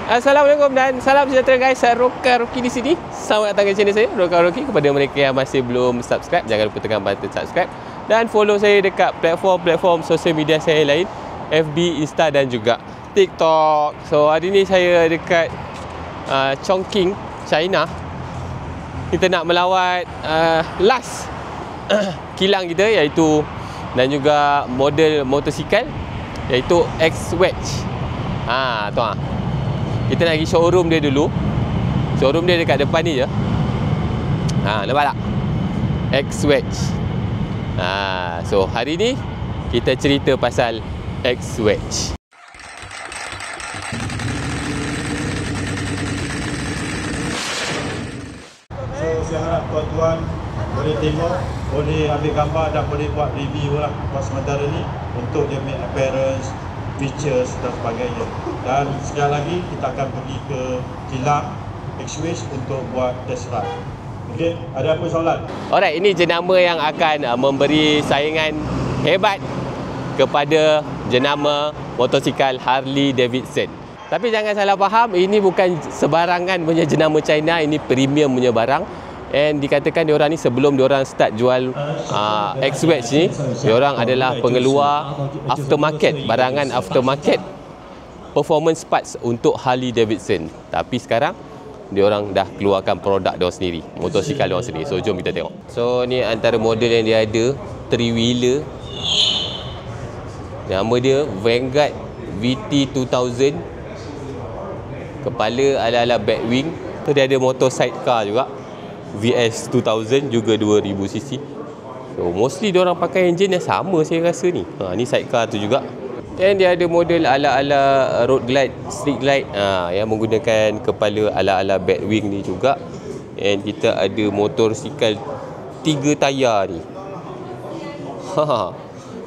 Assalamualaikum dan salam sejahtera guys. Saya Rocky di sini. Selamat datang ke channel saya, Rocky. Kepada mereka yang masih belum subscribe, jangan lupa tekan button subscribe dan follow saya dekat platform sosial media saya lain, FB, Insta dan juga TikTok. So hari ni saya dekat Chongqing, China. Kita nak melawat last kilang kita, iaitu dan juga model motosikal iaitu X-Wedge. Tuan. Kita nak pergi showroom dia dulu. Showroom dia dekat depan ni je. Nampak tak? X-Wedge. So hari ni kita cerita pasal X-Wedge. So saya harap tuan-tuan boleh tengok, boleh ambil gambar dan boleh buat review lah buat sementara ni untuk dia make appearance, features dan sebagainya. Dan sekali lagi kita akan pergi ke kilang X-Wedge untuk buat test ride. Okey, ada apa soalan? Alright, ini jenama yang akan memberi saingan hebat kepada jenama motosikal Harley Davidson. Tapi jangan salah faham, ini bukan sebarangan punya jenama China, ini premium punya barang. And dikatakan diorang ni sebelum diorang start jual X-Wedge ni, diorang adalah pengeluar aftermarket, barangan aftermarket performance parts untuk Harley Davidson. Tapi sekarang diorang dah keluarkan produk diorang sendiri, motosikal diorang sendiri. So jom kita tengok. So ni antara model yang dia ada, 3-wheeler. Nama dia Vanguard VT 2000. Kepala ala-ala Batwing. Tu dia ada motor sidecar juga, VS 2000 juga 2000cc. So mostly diorang pakai enjin yang sama saya rasa ni. Ni sidecar tu juga. Dan dia ada model ala-ala road glide, street glide, yang menggunakan kepala ala-ala Batwing ni juga. And kita ada motosikal 3 tayar ni.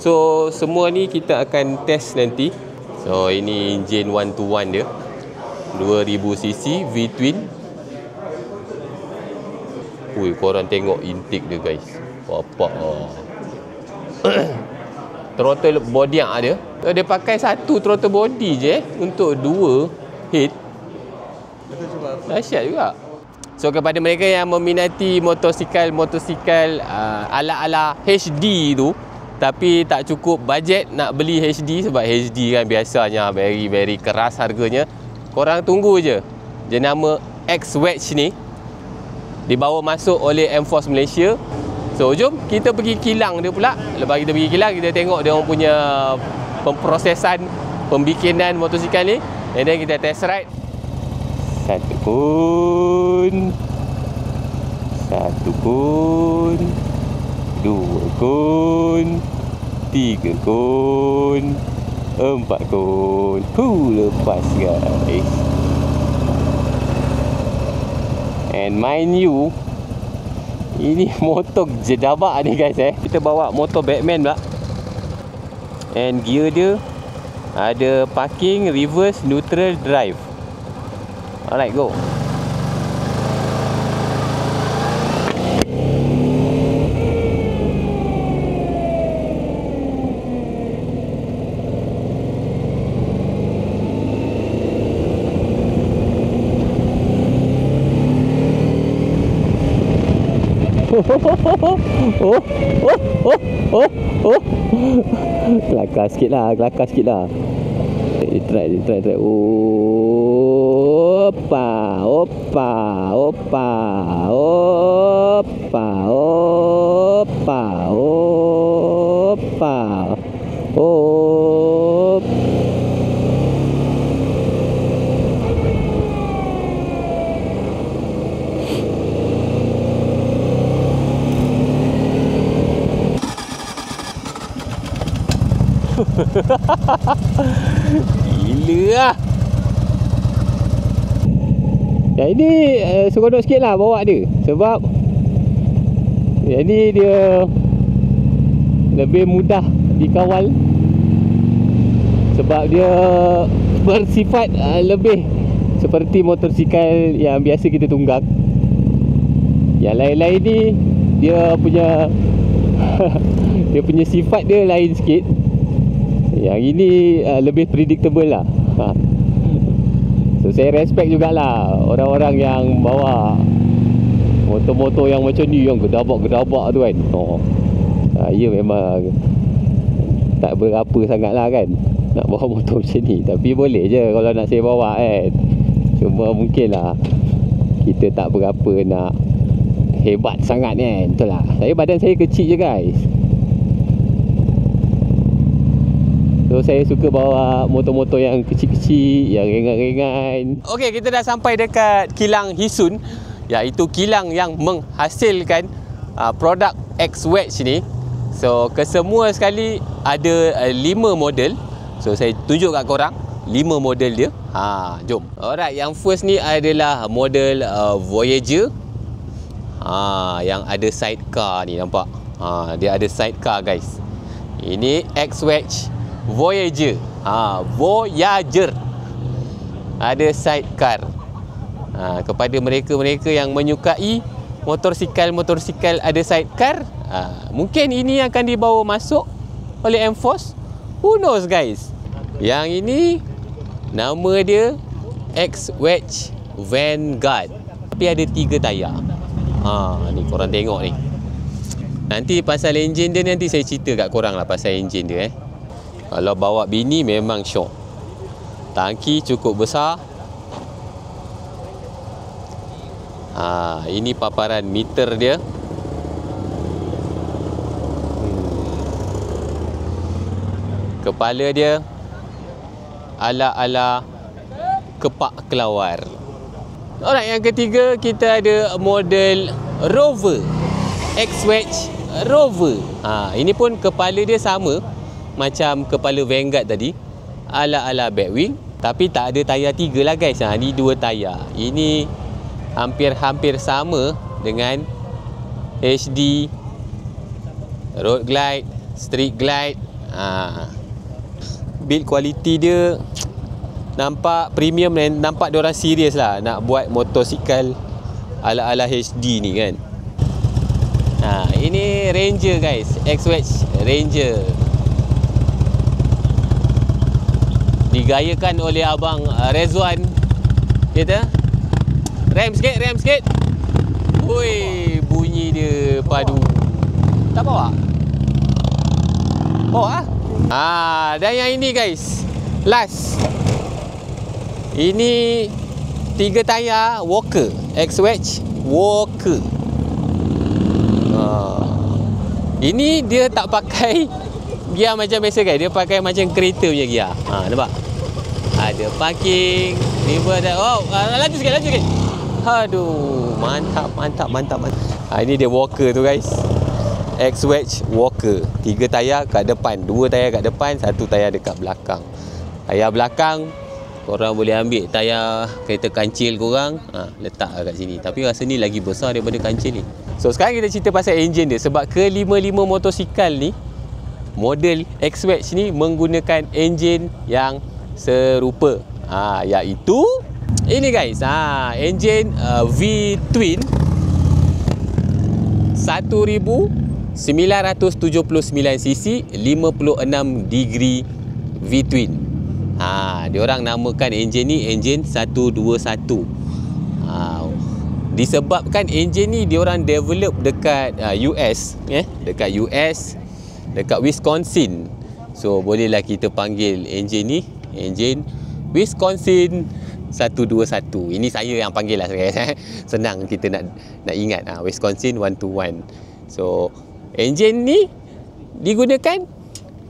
So semua ni kita akan test nanti. So ini enjin 1-to-1 dia, 2000cc V-twin. Korang tengok intake dia guys. Bapak throttle body yang ada. Dia pakai satu throttle body je untuk 2 head. Dahsyat juga. So kepada mereka yang meminati motosikal ala-ala HD tu, tapi tak cukup bajet nak beli HD, sebab HD kan biasanya very keras harganya, korang tunggu je. Jenama X-Wedge ni dibawa masuk oleh M-Force Malaysia. So jom kita pergi kilang dia pula. Lepas kita pergi kilang, kita tengok dia orang punya pemprosesan pembikinan motosikal ni, and then kita test ride. Satu kun, 2 kun, 3 kun, 4 kun. Lepas guys. And mind you, ini motor jedabak ni guys. Kita bawa motor Batman pula. And gear dia ada parking, reverse, neutral, drive. Alright, go. Kelakar sikit lah. Try. Gila lah. Yang ini seronok sikit lah bawa dia, sebab jadi dia lebih mudah dikawal, sebab dia bersifat lebih seperti motosikal yang biasa kita tunggang. Yang lain-lain ni dia punya dia punya sifat dia lain sikit. Yang ini lebih predictable lah. So saya respect jugalah orang-orang yang bawa motor-motor yang macam ni, yang gedabak-gedabak tu kan. Saya memang tak berapa sangat lah kan nak bawa motor macam ni. Tapi boleh je kalau nak saya bawa kan. Cuma mungkin lah kita tak berapa nak hebat sangat kan. Betul lah, badan saya kecil je guys. So saya suka bawa motor-motor yang kecil-kecil, yang ringan-ringan. Okey, kita dah sampai dekat kilang Hisun, iaitu kilang yang menghasilkan produk X-Wedge ni. So kesemua sekali ada 5 model. So saya tunjuk kat korang 5 model dia. Jom. Alright, yang first ni adalah model Voyager. Yang ada sidecar ni, nampak? Dia ada sidecar guys. Ini X-Wedge Voyager. Voyager ada sidecar. Kepada mereka-mereka yang menyukai motosikal ada sidecar, mungkin ini akan dibawa masuk oleh M-Force. Who knows guys. Yang ini nama dia X-Wedge Vanguard, tapi ada 3 tayar. Ni korang tengok ni. Nanti pasal enjin dia, nanti saya cerita kat korang lah pasal enjin dia. Kalau bawa bini memang syok. Tangki cukup besar. Ini paparan meter dia. Kepala dia ala-ala kepak kelawar. Alright, yang ketiga kita ada model Rover. X-Wedge Rover. Ini pun kepala dia sama macam kepala Vanguard tadi, ala-ala Batwing, tapi tak ada tayar 3 lah guys. Ni 2 tayar. Ini hampir-hampir sama dengan HD, Road Glide, Street Glide. Build quality dia nampak premium dan nampak diorang serius lah nak buat motosikal ala-ala HD ni kan. Ini Ranger guys, X-Wedge Ranger. Digayakan oleh abang Rezwan. Kita rem sikit. Oi, bunyi dia padu. Tak bawa? Bawa? Dan yang ini guys, last. Ini 3 tayar Walker, X-Wedge Walker. Ini dia tak pakai gear macam biasa guys. Dia pakai macam kereta punya gear. Nampak? Ada parking, river ada. Laju sikit. Aduh, mantap. Ini dia Walker tu guys. X-Wedge Walker. 3 tayar kat depan, 2 tayar kat depan, 1 tayar dekat belakang. Tayar belakang korang boleh ambil tayar kereta kancil korang, letak kat sini. Tapi rasa ni lagi besar daripada kancil ni. So sekarang kita cerita pasal enjin dia. Sebab ke-5 motosikal ni, model X-Wedge ni menggunakan enjin yang serupa, iaitu ini guys. Enjin V-Twin 1979cc 56 degree V-Twin. Diorang namakan enjin ni enjin 121. Disebabkan enjin ni diorang develop dekat US, dekat Wisconsin. So bolehlah kita panggil enjin ni enjin Wisconsin 121. Ini saya yang panggil lah guys. Senang kita nak ingat. Wisconsin 121. So enjin ni digunakan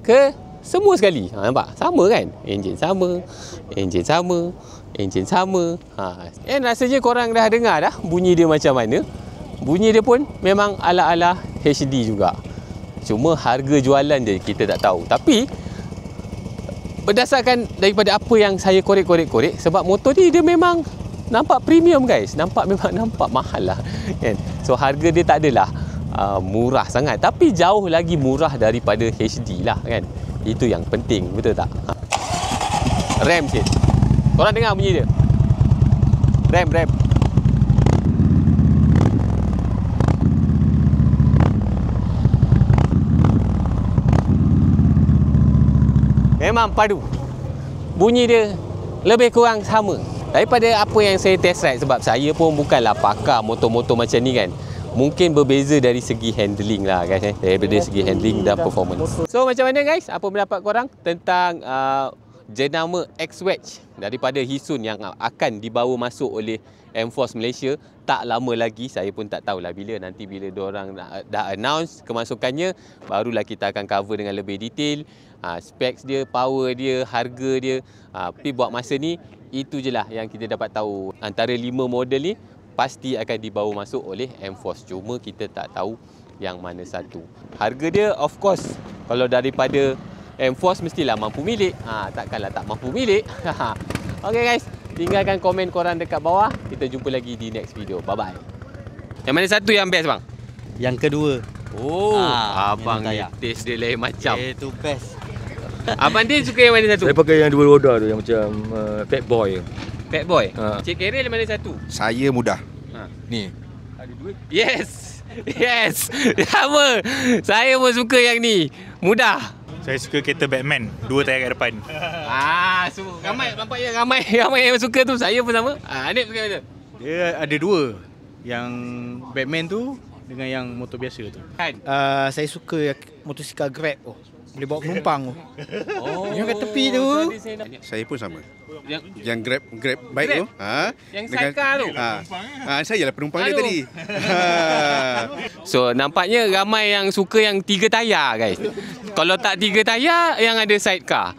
ke semua sekali. Nampak? Sama kan? Enjin sama. And rasanya korang dah dengar dah bunyi dia macam mana. Bunyi dia pun memang ala-ala HD juga. Cuma harga jualan je kita tak tahu. Tapi berdasarkan daripada apa yang saya korek, sebab motor ni dia memang nampak premium guys. Nampak mahal lah kan? So harga dia tak adalah murah sangat, tapi jauh lagi murah daripada HD lah kan. Itu yang penting, betul tak? Rem sikit. Korang dengar bunyi dia. Rem. Memang padu. Bunyi dia lebih kurang sama. Daripada apa yang saya test ride, sebab saya pun bukanlah pakar motor-motor macam ni kan, mungkin berbeza dari segi handling lah guys, daripada segi handling dan performance. So macam mana guys, apa pendapat korang tentang jenama X-Wedge daripada Hisun yang akan dibawa masuk oleh M-Force Malaysia? Tak lama lagi, saya pun tak tahulah bila diorang dah announce kemasukannya, barulah kita akan cover dengan lebih detail specs dia, power dia, harga dia. Tapi buat masa ni, itu je lah yang kita dapat tahu. Antara 5 model ni pasti akan dibawa masuk oleh M-Force, cuma kita tak tahu yang mana satu. Harga dia of course, kalau daripada M-Force mestilah mampu milik. Takkanlah tak mampu milik. Okay guys, tinggalkan komen korang dekat bawah. Kita jumpa lagi di next video. Bye-bye. Yang mana satu yang best bang? Yang kedua. Oh, abang ni taste dia lain macam. Itu best. Abang dia suka yang mana satu? Saya pakai yang dua roda tu, yang macam Fat Boy. Fat Boy? Cik Keril yang mana satu? Saya mudah. Ni. Ada duit? Yes! Yes! Sama! Saya pun suka yang ni. Mudah. Saya suka kereta Batman, 2 tayar kat depan. So ramai, nampaknya ramai yang suka tu. Saya pun sama. Anip suka mana? Dia ada 2. Yang Batman tu dengan yang motor biasa tu. Kan? Saya suka motosikal Grab tu. Boleh bawa penumpang tu. Yang kat tepi tu. Saya pun sama. Yang Grab baik tu. Yang sidecar tu. Saya lah penumpang dia tadi. So nampaknya ramai yang suka yang 3 tayar guys. Kalau tak 3 tayar, yang ada sidecar.